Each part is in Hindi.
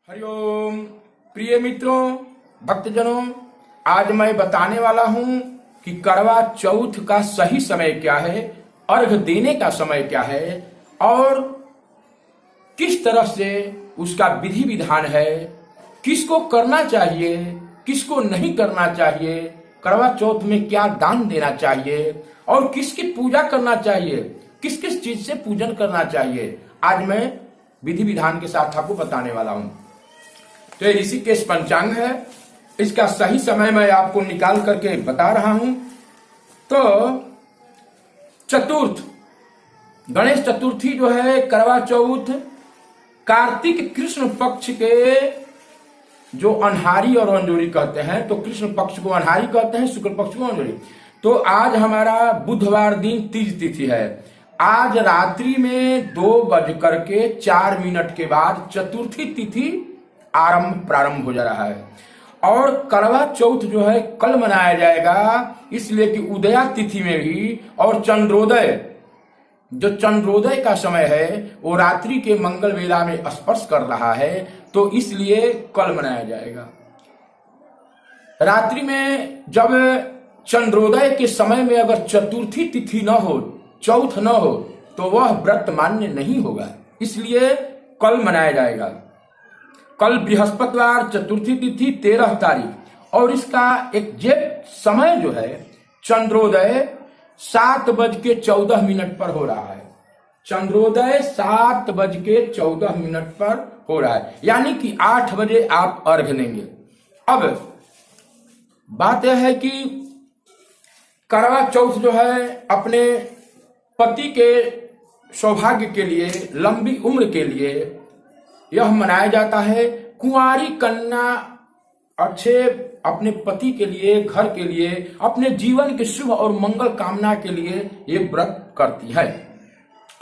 हरिओम। प्रिय मित्रों, भक्तजनों, आज मैं बताने वाला हूं कि करवा चौथ का सही समय क्या है, अर्घ देने का समय क्या है और किस तरह से उसका विधि विधान है, किसको करना चाहिए, किसको नहीं करना चाहिए, करवा चौथ में क्या दान देना चाहिए और किसकी पूजा करना चाहिए, किस किस चीज से पूजन करना चाहिए, आज मैं विधि विधान के साथ आपको बताने वाला हूं। तो ये ऋषिकेश पंचांग है, इसका सही समय मैं आपको निकाल करके बता रहा हूं। तो चतुर्थ, गणेश चतुर्थी जो है, करवा चौथ, कार्तिक कृष्ण पक्ष के जो अनहारी और अंजोरी कहते हैं, तो कृष्ण पक्ष को अनहारी कहते हैं, शुक्ल पक्ष को अंजोरी। तो आज हमारा बुधवार दिन तीज तिथि है। आज रात्रि में 2:04 के बाद चतुर्थी तिथि प्रारंभ हो जा रहा है और करवा चौथ जो है कल मनाया जाएगा, इसलिए कि उदया तिथि में भी और चंद्रोदय, जो चंद्रोदय का समय है वो रात्रि के मंगल वेला में स्पर्श कर रहा है, तो इसलिए कल मनाया जाएगा। रात्रि में जब चंद्रोदय के समय में अगर चतुर्थी तिथि न हो, चौथ न हो, तो वह व्रत मान्य नहीं होगा, इसलिए कल मनाया जाएगा। कल बृहस्पतिवार चतुर्थी तिथि 13 तारीख और इसका एग्जैक्ट समय जो है चंद्रोदय 7:14 पर हो रहा है। चंद्रोदय 7:14 पर हो रहा है, यानी कि 8 बजे आप अर्घ देंगे। अब बात यह है कि करवा चौथ जो है अपने पति के सौभाग्य के लिए, लंबी उम्र के लिए यह मनाया जाता है। कुंवारी कन्या अच्छे अपने पति के लिए, घर के लिए, अपने जीवन के शुभ और मंगल कामना के लिए ये व्रत करती है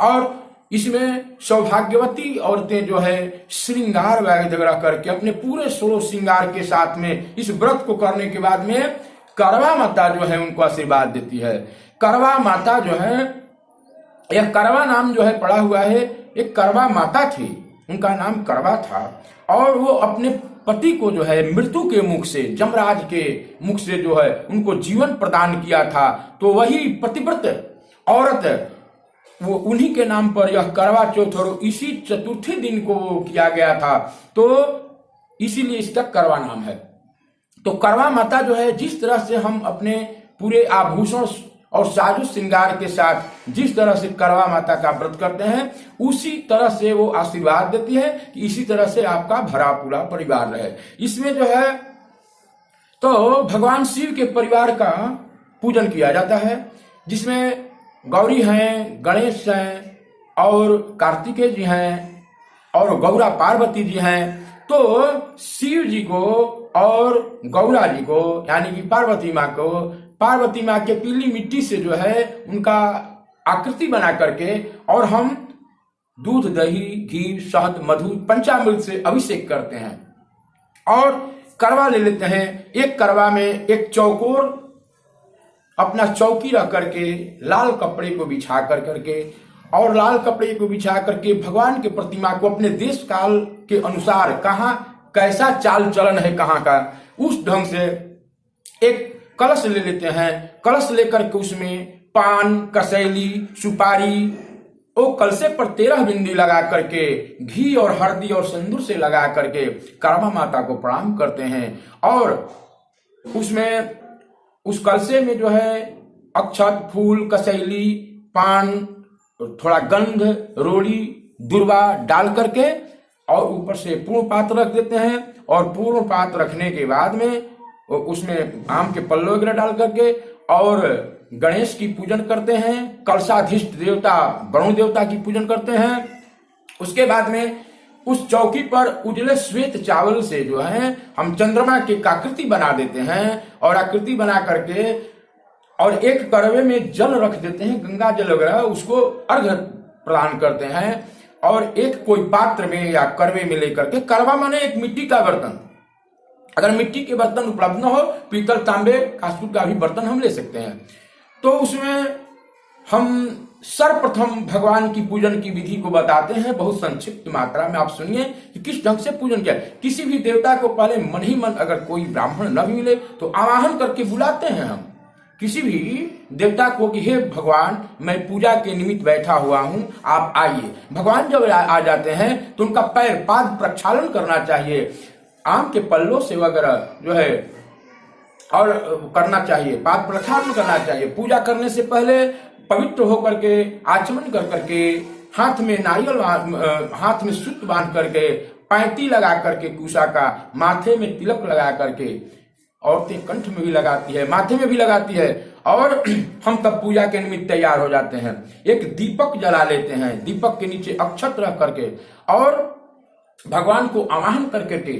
और इसमें सौभाग्यवती औरतें जो है श्रृंगार वगैरह करके अपने पूरे 16 श्रृंगार के साथ में इस व्रत को करने के बाद में करवा माता जो है उनको आशीर्वाद देती है। करवा माता जो है, यह करवा नाम जो है पड़ा हुआ है, एक करवा माता थी, उनका नाम करवा था और वो अपने पति को जो है मृत्यु के मुख से, जमराज के मुख से जो है उनको जीवन प्रदान किया था। तो वही पतिव्रत औरत, वो उन्हीं के नाम पर यह करवा चौथ और इसी चतुर्थी दिन को किया गया था, तो इसीलिए इसका करवा नाम है। तो करवा माता जो है जिस तरह से हम अपने पूरे आभूषण और साजो श्रृंगार के साथ जिस तरह से करवा माता का व्रत करते हैं, उसी तरह से वो आशीर्वाद देती है कि इसी तरह से आपका भरा पूरा परिवार रहे। इसमें जो है तो भगवान शिव के परिवार का पूजन किया जाता है, जिसमें गौरी हैं, गणेश हैं और कार्तिकेय जी हैं और गौरा पार्वती जी हैं। तो शिव जी को और गौरा जी को, यानी कि पार्वती माँ को, पार्वती माँ के पीली मिट्टी से जो है उनका आकृति बना करके और हम दूध, दही, घी, शहद, मधु, पंचामृत से अभिषेक करते हैं और करवा ले लेते हैं। एक करवा में एक चौकोर अपना चौकी रख करके लाल कपड़े को बिछा करके और लाल कपड़े को बिछा करके भगवान के प्रतिमा को अपने देश काल के अनुसार कहाँ कैसा चाल चलन है कहाँ का, उस ढंग से एक कलश ले लेते हैं। कलश लेकर के उसमें पान, कसैली, सुपारी, वो कलशे पर 13 बिंदी लगा करके घी और हल्दी और सिंदूर से लगा करके करवा माता को प्रणाम करते हैं और उसमें उस कलशे में जो है अक्षत, फूल, कसैली, पान, थोड़ा गंध, रोड़ी, दुर्वा डाल करके और ऊपर से पूर्ण पात्र रख देते हैं और पूर्ण पात्र रखने के बाद में उसमें आम के पल्ले वगैरह डाल करके और गणेश की पूजन करते हैं, कलशाधीष्ट देवता वरुण देवता की पूजन करते हैं। उसके बाद में उस चौकी पर उजले श्वेत चावल से जो है हम चंद्रमा की आकृति बना देते हैं और आकृति बना करके और एक करवे में जल रख देते हैं, गंगा जल वगैरह, उसको अर्घ प्रदान करते हैं और एक कोई पात्र में या करवे में लेकर के, करवा माने एक मिट्टी का बर्तन, अगर मिट्टी के बर्तन उपलब्ध न हो, पीतल, तांबे, कांस्य का भी बर्तन हम ले सकते हैं। तो उसमें हम सर्वप्रथम भगवान की पूजन की विधि को बताते हैं बहुत संक्षिप्त मात्रा में। आप सुनिए कि किस ढंग से पूजन किया। किसी भी देवता को पहले मन ही मन अगर कोई ब्राह्मण न भी मिले तो आवाहन करके बुलाते हैं हम किसी भी देवता को कि हे भगवान, मैं पूजा के निमित्त बैठा हुआ हूं, आप आइए। भगवान जब आ जाते हैं तो उनका पैर पाद प्रक्षालन करना चाहिए, आम के पल्लों से वगैरह जो है और करना चाहिए, पाद प्रक्षालन करना चाहिए। पूजा करने से पहले पवित्र होकर के आचमन कर करके हाथ में नारियल हाथ में सूत बांध करके पैंती लगा करके कुशा का, माथे में तिलक लगा करके, औरतें कंठ में भी लगाती है, माथे में भी लगाती है, और हम तब पूजा के निमित्त तैयार हो जाते हैं। एक दीपक जला लेते हैं, दीपक के नीचे अक्षत रख करके और भगवान को आवाहन करके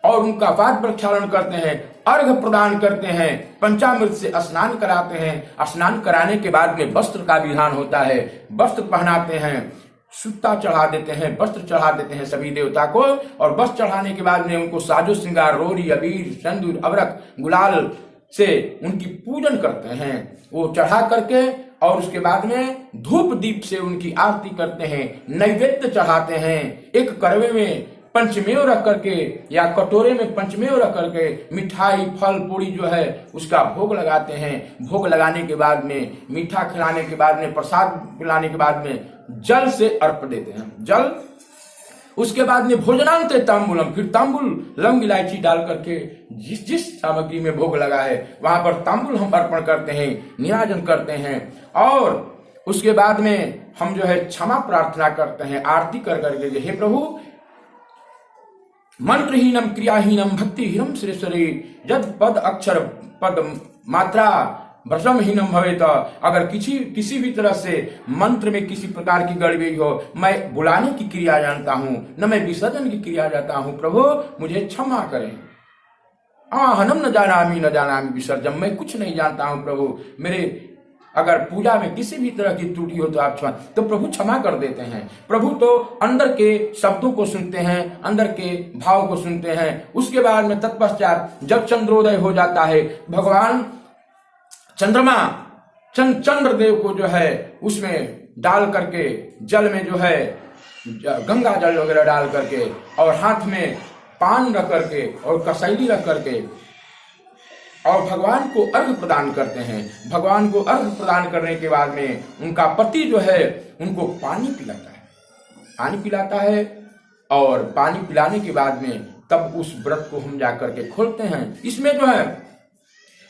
और उनका पाद प्रक्षालन करते हैं, अर्घ प्रदान करते हैं, पंचामृत से स्नान कराते हैं। स्नान कराने के बाद में वस्त्र का विधान होता है, वस्त्र पहनाते हैं, सूता चढ़ा देते हैं, वस्त्र चढ़ा देते हैं सभी देवता को, और वस्त्र चढ़ाने के बाद में उनको साजो श्रृंगार, रोरी, अबीर, सिंदूर, अबरक, गुलाल से उनकी पूजन करते हैं, वो चढ़ा करके, और उसके बाद में धूप दीप से उनकी आरती करते हैं, नैवेद्य चढ़ाते हैं। एक करवे में पंचमेव रख करके या कटोरे में पंचमेव रख करके मिठाई, फल, पूरी जो है उसका भोग लगाते हैं। भोग लगाने के बाद में, मीठा खिलाने के बाद में, प्रसाद पिलाने के बाद में जल से अर्प देते हैं, जल। उसके बाद में भोजनांत तांबूलम, फिर तांबुल, लौंग, इलायची डाल करके जिस जिस सामग्री में भोग लगा है वहां पर तांबुल हम अर्पण करते हैं, निराजन करते हैं, और उसके बाद में हम जो है क्षमा प्रार्थना करते हैं आरती कर करके, हे प्रभु, मंत्रहीनम क्रियाहीनम भक्तिहीनम श्रेष्ठरे यद पद अक्षर पद मात्रा भ्रमहीनम भवेत। अगर किसी भी तरह से मंत्र में किसी प्रकार की गड़बड़ी हो, मैं बुलाने की क्रिया जानता हूं, न मैं विसर्जन की क्रिया जानता हूं, प्रभु मुझे क्षमा करें। आहनम न जानामि विसर्जन, मैं कुछ नहीं जानता हूं प्रभु, मेरे अगर पूजा में किसी भी तरह की त्रुटि हो तो आप क्षमा, तो प्रभु क्षमा कर देते हैं। प्रभु तो अंदर के शब्दों को सुनते हैं, अंदर के भाव को सुनते हैं। उसके बाद में तत्पश्चात जब चंद्रोदय हो जाता है, भगवान चंद्रमा चंद्रदेव को जो है उसमें डाल करके, जल में जो है गंगा जल वगैरह डाल करके, और हाथ में पान रख करके और कसैली रख करके, और भगवान को अर्घ प्रदान करते हैं। भगवान को अर्घ प्रदान करने के बाद में उनका पति जो है उनको पानी पिलाता है, और पानी पिलाने के बाद में तब उस व्रत को हम जाकर के खोलते हैं। इसमें जो है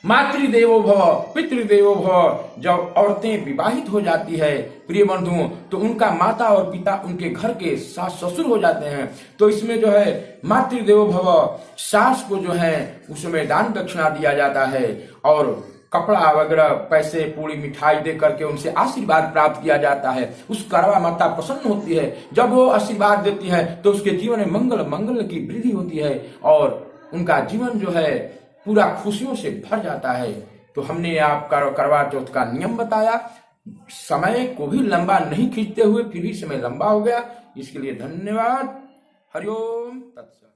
मातृदेवो भव, पितृदेवो भव, जब औरतें विवाहित हो जाती है प्रिय बंधुओं, तो उनका माता और पिता उनके घर के सास ससुर हो जाते हैं। तो इसमें जो है मातृदेवो भव, सास को जो है उसमें दान दक्षिणा दिया जाता है, और कपड़ा वगैरह, पैसे, पूरी, मिठाई दे करके उनसे आशीर्वाद प्राप्त किया जाता है। उस करवा माता प्रसन्न होती है, जब वो आशीर्वाद देती है तो उसके जीवन में मंगल की वृद्धि होती है, और उनका जीवन जो है पूरा खुशियों से भर जाता है। तो हमने आपका करवा चौथ का नियम बताया, समय को भी लंबा नहीं खींचते हुए, फिर भी समय लंबा हो गया। इसके लिए धन्यवाद। हरिओम तत्सत।